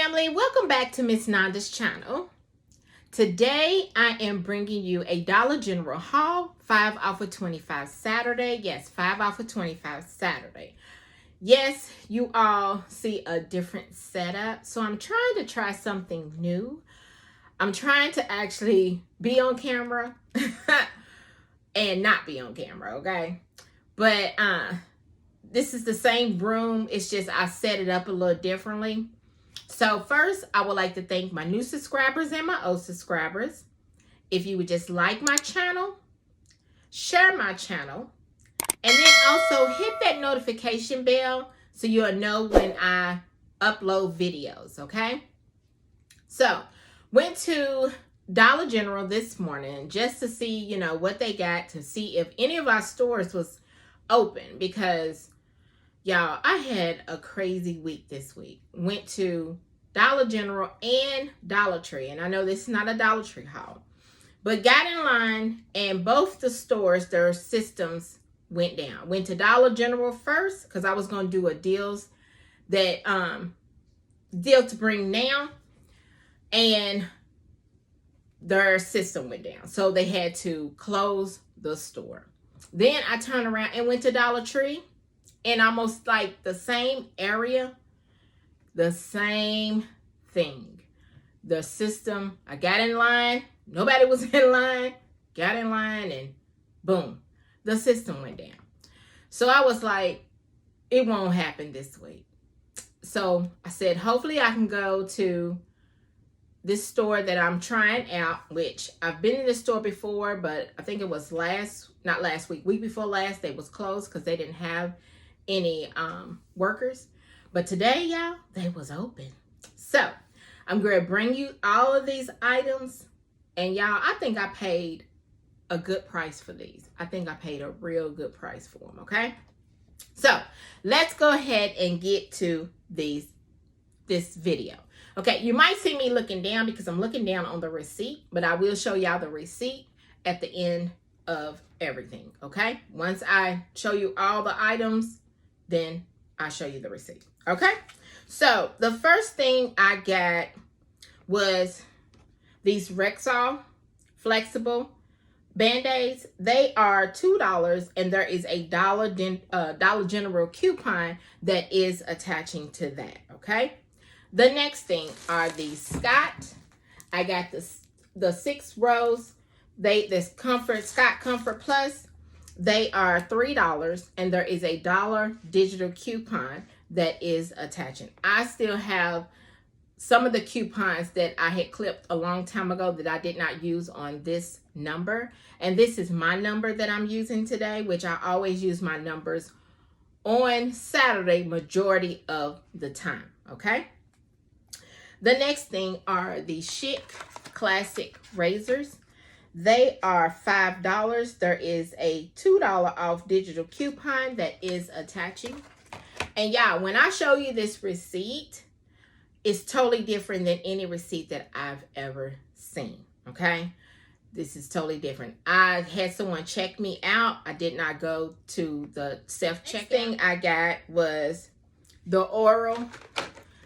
family, welcome back to Miss Nanda's channel. Today I am bringing you a Dollar General haul, 5 off of 25 Saturday. Yes, 5 off of 25 Saturday. Yes, you all see a different setup, so I'm trying to try something new. I'm trying to actually be on camera and not be on camera, okay? But this is the same room, it's just I set it up a little differently. So first, I would like to thank my new subscribers and my old subscribers. If you would just like my channel, share my channel, and then also hit that notification bell so you'll know when I upload videos, okay? So, went to Dollar General this morning just to see, you know, what they got, to see if any of our stores was open because y'all, I had a crazy week this week. Went to Dollar General and Dollar Tree. And I know this is not a Dollar Tree haul. But got in line and both the stores, their systems went down. Went to Dollar General first because I was going to do a deal to bring now. And their system went down. So they had to close the store. Then I turned around and went to Dollar Tree. In almost like the same area, the same thing. The system, I got in line, nobody was in line, got in line, and boom, the system went down. So I was like, it won't happen this week. So I said, hopefully I can go to this store that I'm trying out, which I've been in this store before, but I think it was week before last, they was closed because they didn't have any workers. But today, y'all, they was open. So I'm going to bring you all of these items. And y'all, I think I paid a good price for these. I think I paid a real good price for them, okay? So let's go ahead and get to this video. Okay, you might see me looking down because I'm looking down on the receipt, but I will show y'all the receipt at the end of everything, okay? Once I show you all the items, then I'll show you the receipt, okay? So the first thing I got was these Rexall flexible Band-Aids. They are $2 and there is a Dollar General coupon that is attaching to that, okay? The next thing are these Scott. I got the 6 rows. This Scott Comfort Plus. They are $3 and there is a $1 digital coupon that is attaching. I still have some of the coupons that I had clipped a long time ago that I did not use on this number. And this is my number that I'm using today, which I always use my numbers on Saturday majority of the time, okay? The next thing are the Chic Classic razors. They are $5. There is a $2 off digital coupon that is attaching. And y'all, when I show you this receipt, it's totally different than any receipt that I've ever seen, okay? This is totally different. I had someone check me out. I did not go to the self-check. Thing I got was the Oral.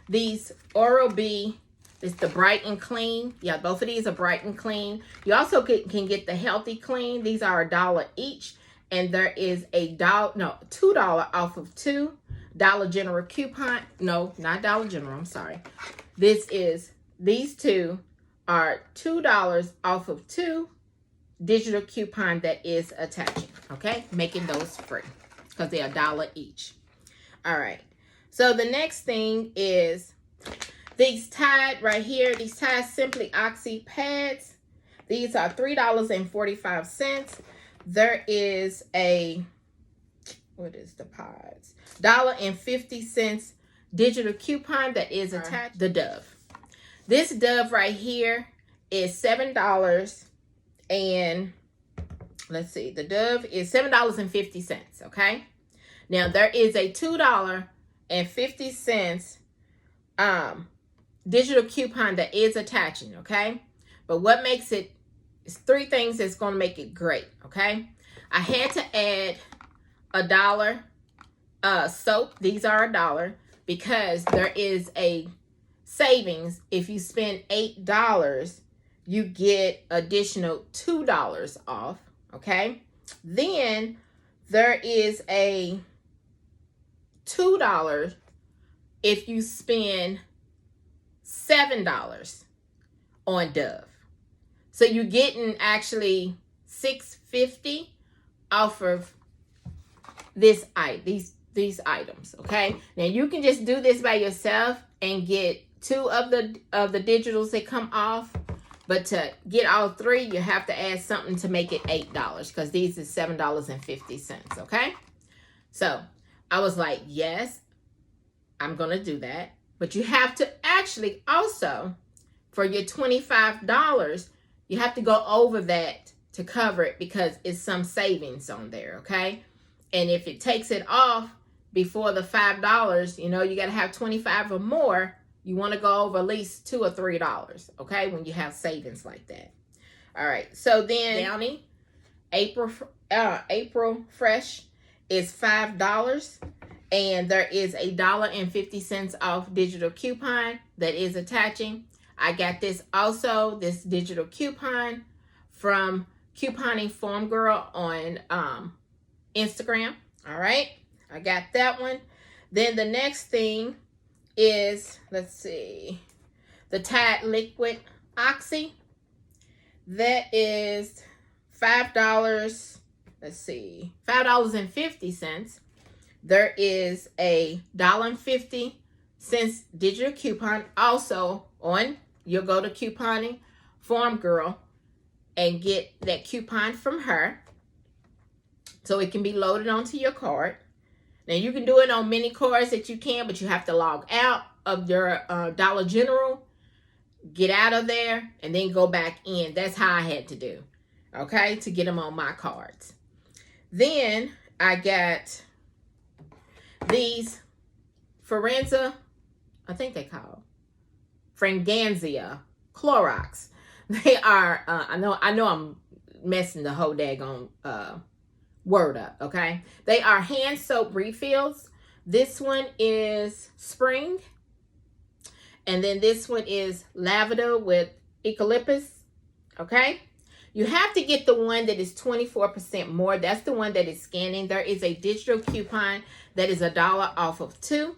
These Oral-B. It's the Bright and Clean. Yeah, both of these are Bright and Clean. You also can get the Healthy Clean. These are $1 each. And there is a $2 off of 2 Dollar General coupon. No, not Dollar General. I'm sorry. These two are $2 off of 2 digital coupon that is attaching. Okay, making those free because they are $1 each. All right. So the next thing is these Tide right here. These Tide Simply Oxy pads. These are $3.45. There is a, what is the pods? $1.50 digital coupon that is attached. The Dove. This Dove right here is $7 and let's see, the Dove is $7.50, okay? Now there is a $2.50 digital coupon that is attaching, okay? But what makes it is 3 things that's going to make it great, okay? I had to add $1 soap. These are $1 because there is a savings. If you spend $8, you get additional $2 off. Okay. Then there is a $2 if you spend $7 on Dove. So you're getting actually $6.50 off of these items. Okay. Now you can just do this by yourself and get 2 of the digitals that come off. But to get all 3, you have to add something to make it $8 because these is $7.50. Okay. So I was like, yes, I'm going to do that. But you have to actually also, for your $25, you have to go over that to cover it because it's some savings on there. Okay. And if it takes it off before the $5, you know, you got to have 25 or more. You want to go over at least $2 or $3, okay, when you have savings like that. All right, so then Downy April Fresh is $5, and there is a $1.50 off digital coupon that is attaching. I got this also, this digital coupon from Couponing Farm Girl on Instagram. All right, I got that one. Then the next thing is, let's see, the Tide Liquid Oxy. That is $5. Let's see, $5.50. There is a $1.50 digital coupon also on. You'll go to Couponing Farm Girl and get that coupon from her, so it can be loaded onto your card. Now, you can do it on many cards that you can, but you have to log out of your Dollar General, get out of there, and then go back in. That's how I had to do, okay, to get them on my cards. Then I got these Forenza, I think they call Frangranzia Clorox. They are, I know I'm messing the whole daggone word up, okay? They are hand soap refills. This one is spring, and then this one is lavender with eucalyptus, okay? You have to get the one that is 24% more. That's the one that is scanning. There is a digital coupon that is $1 off of 2,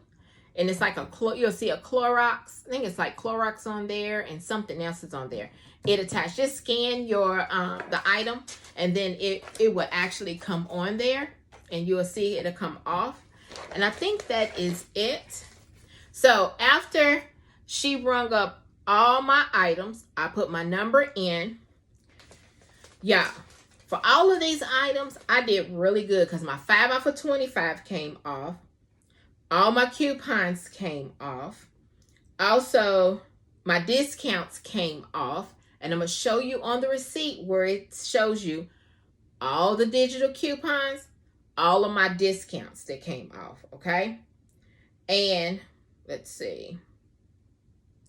and it's like you'll see a Clorox. I think it's like Clorox on there, and something else is on there. It attached. Just scan your the item, and then it will actually come on there, and you'll see it'll come off. And I think that is it. So after she rung up all my items, I put my number in. Yeah, for all of these items, I did really good because my 5 off of 25 came off. All my coupons came off. Also, my discounts came off. And I'm going to show you on the receipt where it shows you all the digital coupons, all of my discounts that came off, okay? And let's see.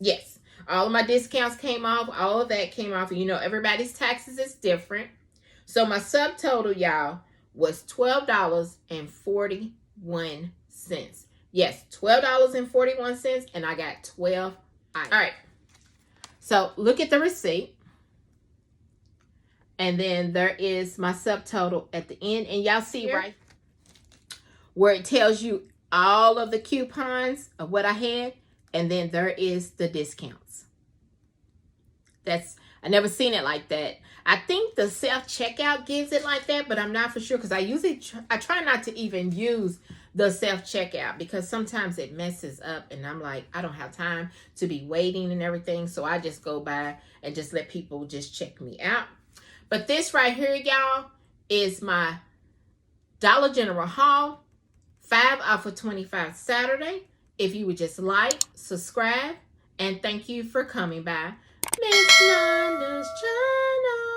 Yes, all of my discounts came off. All of that came off. And you know, everybody's taxes is different. So my subtotal, y'all, was $12.41. Yes, $12.41, and I got 12 items. All right. So look at the receipt. And then there is my subtotal at the end. And y'all see here, right where it tells you all of the coupons of what I had. And then there is the discounts. I never seen it like that. I think the self-checkout gives it like that, but I'm not for sure because I try not to even use the self-checkout because sometimes it messes up and I'm like, I don't have time to be waiting and everything. So I just go by and just let people just check me out. But this right here, y'all, is my Dollar General haul, 5 off of 25 Saturday. If you would just like, subscribe, and thank you for coming by Miss Nanda's channel.